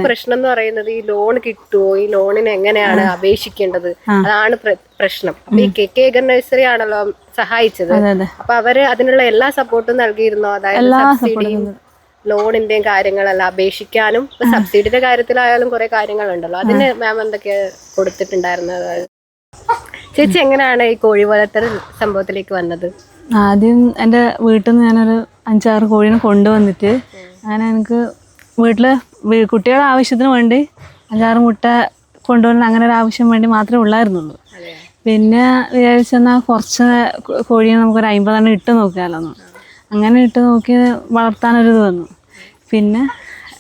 പ്രശ്നം എന്ന് പറയുന്നത് ഈ ലോൺ കിട്ടുമോ, ഈ ലോണിന് എങ്ങനെയാണ് അപേക്ഷിക്കേണ്ടത്, അതാണ് പ്രശ്നം. അപ്പൊ ഈ കെ നഴ്സറി ആണല്ലോ സഹായിച്ചത്. അപ്പൊ അവര് അതിനുള്ള എല്ലാ സപ്പോർട്ടും നൽകിയിരുന്നോ? അതായത് സബ്സിഡിയും ലോണിന്റെയും കാര്യങ്ങളെല്ലാം അപേക്ഷിക്കാനും സബ്സിഡിയുടെ കാര്യത്തിലായാലും കുറെ കാര്യങ്ങളുണ്ടല്ലോ, അതിന് മാം എന്തൊക്കെയാ കൊടുത്തിട്ടുണ്ടായിരുന്നത്? ചേച്ചി എങ്ങനെയാണ് ഈ കോഴി വളർത്തൽ സംഭവത്തിലേക്ക് വന്നത്? ആദ്യം എൻ്റെ വീട്ടിൽ നിന്ന് ഞാനൊരു 5-6 കോഴീനെ കൊണ്ടുവന്നിട്ട് അങ്ങനെ എനിക്ക് വീട്ടില് കുട്ടികളുടെ ആവശ്യത്തിന് വേണ്ടി 5-6 മുട്ട കൊണ്ടുവന്ന് അങ്ങനെ ഒരു ആവശ്യം വേണ്ടി മാത്രമേ ഉള്ളായിരുന്നുള്ളൂ. പിന്നെ വിചാരിച്ചെന്നാൽ കുറച്ച് കോഴിയെ നമുക്കൊരു 50 ഇട്ട് നോക്കിയാലോന്ന്. അങ്ങനെ ഇട്ട് നോക്കി വളർത്താനൊരിത് വന്നു. പിന്നെ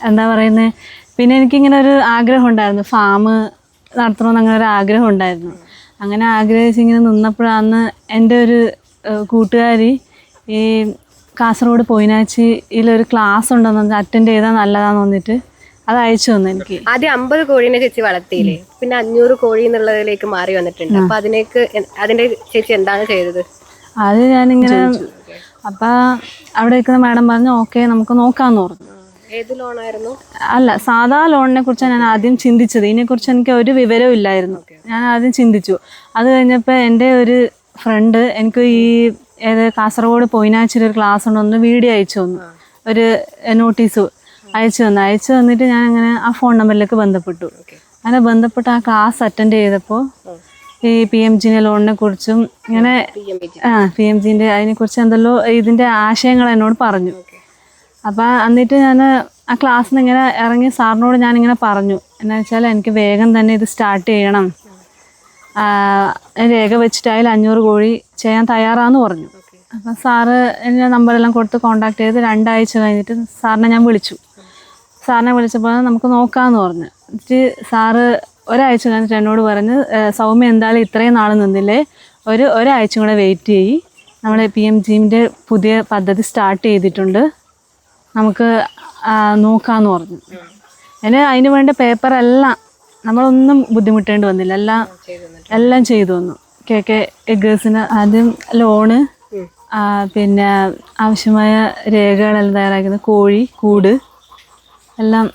എന്താ പറയുന്നത്, പിന്നെ എനിക്കിങ്ങനെ ഒരു ആഗ്രഹം ഉണ്ടായിരുന്നു, ഫാം നടത്തണമെന്ന് അങ്ങനെ ഒരു ആഗ്രഹം ഉണ്ടായിരുന്നു. അങ്ങനെ ആഗ്രഹിച്ചിങ്ങനെ നിന്നപ്പോഴാണ് എൻ്റെ ഒരു കൂട്ടുകാരി ഈ കാസർഗോഡ് പൊയിനാച്ചിയിലൊരു ക്ലാസ് ഉണ്ടെന്ന് അറ്റൻഡ് ചെയ്താൽ നല്ലതാന്ന് തോന്നിയിട്ട് അത് അയച്ചു തന്നു എനിക്ക്. ആദ്യം 50 കോഴീനെ ചേച്ചി വളർത്തിയില്ലേ, പിന്നെ 500 കോഴി എന്നുള്ളതിലേക്ക് മാറി വന്നിട്ടുണ്ട്. അപ്പൊ അതിന്റെ ചേച്ചി എന്താണ് ചെയ്തത്? അത് ഞാനിങ്ങനെ അപ്പം അവിടെ നിൽക്കുന്ന മാഡം പറഞ്ഞു ഓക്കെ നമുക്ക് നോക്കാമെന്ന് പറഞ്ഞു. ഏത് ലോണായിരുന്നു? അല്ല, സാധാ ലോണിനെ കുറിച്ചാണ് ഞാൻ ആദ്യം ചിന്തിച്ചത്. ഇതിനെക്കുറിച്ച് എനിക്ക് ഒരു വിവരവും ഇല്ലായിരുന്നു. ഞാൻ ആദ്യം ചിന്തിച്ചു. അത് കഴിഞ്ഞപ്പോൾ എൻ്റെ ഒരു ഫ്രണ്ട് എനിക്ക് ഈ കാസർഗോഡ് പൊയിനാച്ചിൽ ഒരു ക്ലാസ് ഉണ്ടെന്ന് വീഡിയോ അയച്ചു തന്നു, ഒരു നോട്ടീസ് അയച്ചു തന്നിട്ട് ഞാൻ അങ്ങനെ ആ ഫോൺ നമ്പറിലേക്ക് ബന്ധപ്പെട്ടു. അങ്ങനെ ബന്ധപ്പെട്ട് ആ ക്ലാസ് അറ്റൻഡ് ചെയ്തപ്പോൾ ഈ PMG ലോണിനെ കുറിച്ചും ഇങ്ങനെ PMGൻ്റെ അതിനെക്കുറിച്ച് എന്തെല്ലോ ഇതിൻ്റെ ആശയങ്ങൾ എന്നോട് പറഞ്ഞു. അപ്പം എന്നിട്ട് ഞാൻ ആ ക്ലാസ്സിൽ നിന്ന് ഇങ്ങനെ ഇറങ്ങി സാറിനോട് ഞാനിങ്ങനെ പറഞ്ഞു, എന്താ വെച്ചാൽ എനിക്ക് വേഗം തന്നെ ഇത് സ്റ്റാർട്ട് ചെയ്യണം, രേഖ വെച്ചിട്ടായാലും 500 കോഴി ചെയ്യാൻ തയ്യാറാന്ന് പറഞ്ഞു. അപ്പം സാറ് എൻ്റെ നമ്പറെല്ലാം കൊടുത്ത് കോണ്ടാക്ട് ചെയ്ത് 2 ആഴ്ച കഴിഞ്ഞിട്ട് സാറിനെ ഞാൻ വിളിച്ചു. സാറിനെ വിളിച്ചപ്പോൾ നമുക്ക് നോക്കാമെന്ന് പറഞ്ഞു. എന്നിട്ട് സാറ് ഒരാഴ്ച കഴിഞ്ഞിട്ട് എന്നോട് പറഞ്ഞ് സൗമ്യ എന്തായാലും ഇത്രയും നാൾ നിന്നില്ലേ, ഒരാഴ്ച കൂടെ വെയിറ്റ് ചെയ്യ്, നമ്മൾ PMGൻ്റെ പുതിയ പദ്ധതി സ്റ്റാർട്ട് ചെയ്തിട്ടുണ്ട്, നമുക്ക് നോക്കാമെന്ന് പറഞ്ഞു. അതിന് വേണ്ട പേപ്പറെല്ലാം നമ്മളൊന്നും ബുദ്ധിമുട്ടേണ്ടി വന്നില്ല, എല്ലാം ചെയ്തു തന്നു. KK എഗ്ഗേഴ്സിന് ആദ്യം ലോണ്, പിന്നെ ആവശ്യമായ രേഖകളെല്ലാം തയ്യാറാക്കുന്നത്, കോഴി കൂട് എല്ലാം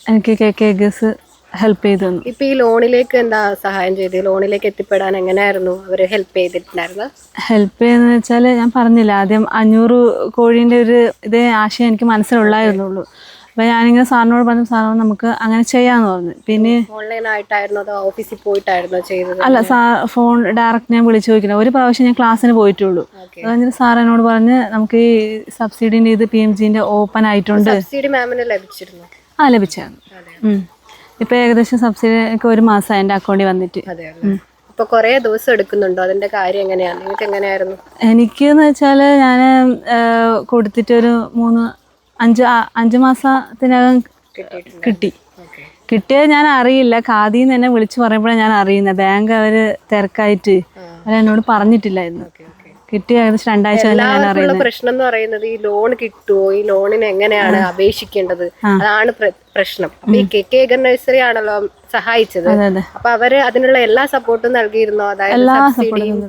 എനിക്ക് KK എഗ്ഗേഴ്സ് ഹെൽപ്പ് ചെയ്തു തന്നു. ഇപ്പൊ ഈ ലോണിലേക്ക് എന്താ സഹായം ചെയ്ത്? ലോണിലേക്ക് എത്തിപ്പെടാൻ എങ്ങനെയായിരുന്നു അവര് ഹെൽപ്പ് ചെയ്തിട്ടുണ്ടായിരുന്നത്? ഹെൽപ്പ് ചെയ്യുന്നത് വെച്ചാൽ ഞാൻ പറഞ്ഞില്ല, ആദ്യം 500 കോഴീൻ്റെ ഒരു ഇതേ ആശയം എനിക്ക് മനസ്സിലുള്ളായിരുന്നുള്ളൂ. അപ്പം ഞാനിങ്ങനെ സാറിനോട് പറഞ്ഞു, സാറിനോട് നമുക്ക് അങ്ങനെ ചെയ്യാമെന്ന് പറഞ്ഞു. പിന്നെ ഓൺലൈനായിട്ടായിരുന്നോ അതോ ഓഫീസിൽ പോയിട്ടായിരുന്നോ ചെയ്തത്? അല്ല, ഫോൺ ഡയറക്റ്റ് ഞാൻ വിളിച്ചു ചോദിക്കുന്നത്. ഒരു പ്രാവശ്യം ഞാൻ ക്ലാസ്സിന് പോയിട്ടുള്ളൂ. അത് കഴിഞ്ഞിട്ട് സാർ എന്നോട് പറഞ്ഞ് നമുക്ക് ഈ സബ്സിഡിൻ്റെ ഇത് PMGൻ്റെ ഓപ്പൺ ആയിട്ടുണ്ട്. സബ്സിഡി മാമിന് ലഭിച്ചിരുന്നു? ലഭിച്ചായിരുന്നു. ഇപ്പൊ ഏകദേശം സബ്സിഡി ഒക്കെ 1 മാസം എൻ്റെ അക്കൗണ്ടിൽ വന്നിട്ട്. ഇപ്പൊ കുറെ ദിവസം എടുക്കുന്നുണ്ടോ? അതിന്റെ കാര്യം എങ്ങനെയാണ്? നിങ്ങൾക്ക് എങ്ങനെയായിരുന്നു? എനിക്കെന്ന് വെച്ചാൽ ഞാൻ കൊടുത്തിട്ടൊരു 5 മാസത്തിനകം കിട്ടിയത് ഞാൻ അറിയില്ല. ഖാദിന്ന് തന്നെ വിളിച്ചു പറയുമ്പോഴാണ് ഞാൻ അറിയുന്നത്. ബാങ്ക് അവര് തിരക്കായിട്ട് അവരെന്നോട് പറഞ്ഞിട്ടില്ലായിരുന്നു. കിട്ടിയ ഏകദേശം 2 ആഴ്ച കഴിഞ്ഞാൽ. പ്രശ്നം എന്ന് പറയുന്നത് ഈ ലോൺ കിട്ടുമോ, ഈ ലോണിന് എങ്ങനെയാണ് അപേക്ഷിക്കേണ്ടത്, അതാണ് പ്രശ്നം. അപ്പൊ ഈ കെ നഴ്സറി ആണല്ലോ സഹായിച്ചത്. അപ്പൊ അവര് അതിനുള്ള എല്ലാ സപ്പോർട്ടും നൽകിയിരുന്നോ? അതായത് സബ്സിഡിയും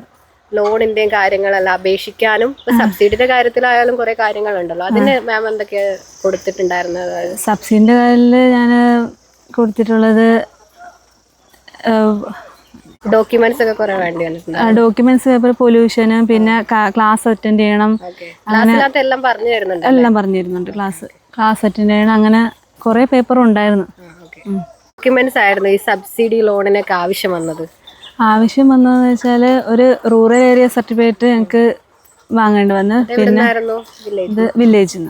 ലോണിന്റെയും കാര്യങ്ങളെല്ലാം അപേക്ഷിക്കാനും സബ്സിഡിയുടെ കാര്യത്തിലായാലും കുറെ കാര്യങ്ങളുണ്ടല്ലോ, അതിന് മാം എന്തൊക്കെയാ കൊടുത്തിട്ടുണ്ടായിരുന്നത്? സബ്സിഡിന്റെ കാര്യത്തിൽ ഞാൻ കൊടുത്തിട്ടുള്ളത് ഡോക്യുമെന്റ്സ് ഒക്കെ കുറെ വേണ്ടി വന്നിട്ടുണ്ട്. ഡോക്യുമെന്റ്സ് പേപ്പർ, പൊല്യൂഷനും, പിന്നെ ക്ലാസ് അറ്റൻഡ് ചെയ്യണം, എല്ലാം പറഞ്ഞു തരുന്നുണ്ട്. ക്ലാസ് അറ്റൻഡ് ചെയ്യണം, അങ്ങനെ കുറെ പേപ്പർ ഉണ്ടായിരുന്നു. ഡോക്യുമെന്റ്സ് ആയിരുന്നു ഈ സബ്സിഡി ലോണിനൊക്കെ ആവശ്യം വന്നതെന്ന് വെച്ചാൽ ഒരു റൂറൽ ഏരിയ സർട്ടിഫിക്കറ്റ് എനിക്ക് വാങ്ങേണ്ടി വന്നു. പിന്നെ ഇത് വില്ലേജിൽ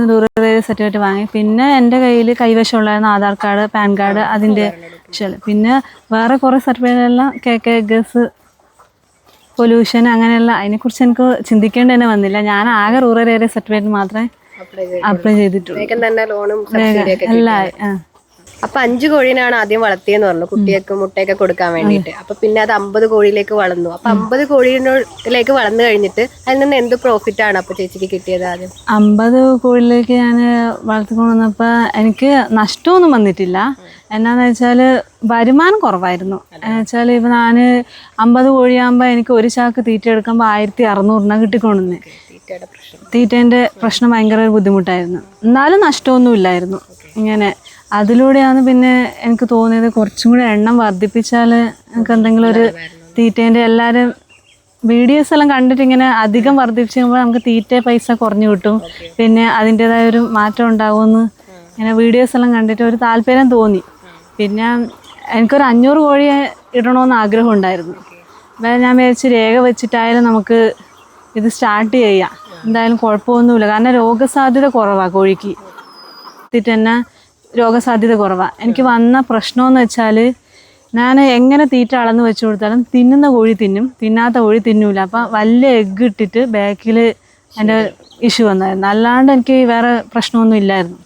നിന്ന് റൂറൽ ഏരിയ സർട്ടിഫിക്കറ്റ് വാങ്ങി. പിന്നെ എൻ്റെ കയ്യിൽ കൈവശമുള്ളായിരുന്നു ആധാർ കാർഡ്, പാൻ കാർഡ്, അതിൻ്റെ പിന്നെ വേറെ കുറേ സർട്ടിഫിക്കറ്റെല്ലാം KK എഗ്ഗേഴ്സ്, പൊല്യൂഷൻ, അങ്ങനെയുള്ള അതിനെക്കുറിച്ച് എനിക്ക് ചിന്തിക്കേണ്ടി തന്നെ വന്നില്ല. ഞാൻ ആകെ റൂറൽ ഏരിയ സർട്ടിഫിക്കറ്റ് മാത്രമേ അപ്ലൈ ചെയ്തിട്ടുള്ളൂ. എല്ലാം. അപ്പൊ 5 കോഴീനാണ് ആദ്യം വളർത്തിയെന്ന് പറഞ്ഞു, കുട്ടികൾക്ക് മുട്ടയൊക്കെ കൊടുക്കാൻ വേണ്ടിയിട്ട്. അപ്പൊ പിന്നെ അത് 50 കോഴിയിലേക്ക് വളർന്നു. അപ്പൊ 50 കോഴിയിലേക്ക് വളർന്നു കഴിഞ്ഞിട്ട് അതിൽ നിന്ന് എന്ത് പ്രോഫിറ്റ് ആണ് അപ്പൊ ചേച്ചിക്ക് കിട്ടിയത്? ആദ്യം 50 കോഴിയിലേക്ക് ഞാൻ വളർത്തിക്കൊണ്ട് വന്നപ്പോൾ എനിക്ക് നഷ്ടമൊന്നും വന്നിട്ടില്ല. എന്നാന്ന് വെച്ചാൽ വരുമാനം കുറവായിരുന്നു. എന്നുവെച്ചാൽ ഇപ്പം ഞാൻ 50 കോഴിയാകുമ്പോൾ എനിക്ക് ഒരു ചാക്ക് തീറ്റ എടുക്കുമ്പോൾ 1600 കിട്ടിക്കൊണ്ടുവന്നേ. തീറ്റേൻ്റെ പ്രശ്നം ഭയങ്കര ബുദ്ധിമുട്ടായിരുന്നു. എന്നാലും നഷ്ടമൊന്നും ഇല്ലായിരുന്നു. ഇങ്ങനെ അതിലൂടെയാണ് പിന്നെ എനിക്ക് തോന്നിയത് കുറച്ചും കൂടി എണ്ണം വർദ്ധിപ്പിച്ചാൽ എനിക്ക് എന്തെങ്കിലും ഒരു തീറ്റേൻ്റെ എല്ലാവരും വീഡിയോസ് എല്ലാം കണ്ടിട്ട് ഇങ്ങനെ അധികം വർദ്ധിപ്പിച്ച് കഴിയുമ്പോൾ നമുക്ക് തീറ്റ പൈസ കുറഞ്ഞു കിട്ടും, പിന്നെ അതിൻ്റെതായ ഒരു മാറ്റം ഉണ്ടാവുമെന്ന് ഇങ്ങനെ വീഡിയോസ് എല്ലാം കണ്ടിട്ട് ഒരു താല്പര്യം തോന്നി. പിന്നെ എനിക്കൊരു 500 കോഴിയെ ഇടണമെന്ന് ആഗ്രഹം ഉണ്ടായിരുന്നു. അപ്പം ഞാൻ വിചാരിച്ച് രേഖ വെച്ചിട്ടായാലും നമുക്ക് ഇത് സ്റ്റാർട്ട് ചെയ്യാം, എന്തായാലും കുഴപ്പമൊന്നുമില്ല. കാരണം രോഗസാധ്യത കുറവാണ് കോഴിക്ക്, എത്തിയിട്ട് തന്നെ രോഗസാധ്യത കുറവാണ്. എനിക്ക് വന്ന പ്രശ്നമെന്ന് വെച്ചാൽ ഞാൻ എങ്ങനെ തീറ്റ അളന്ന് വെച്ച് കൊടുത്താലും തിന്നുന്ന കോഴി തിന്നും, തിന്നാത്ത കോഴി തിന്നൂല. അപ്പം വലിയ എഗ്ഗ് ഇട്ടിട്ട് ബാക്കിൽ എൻ്റെ ഇഷ്യൂ വന്നായിരുന്നു. അല്ലാണ്ട് എനിക്ക് വേറെ പ്രശ്നമൊന്നും ഇല്ലായിരുന്നു.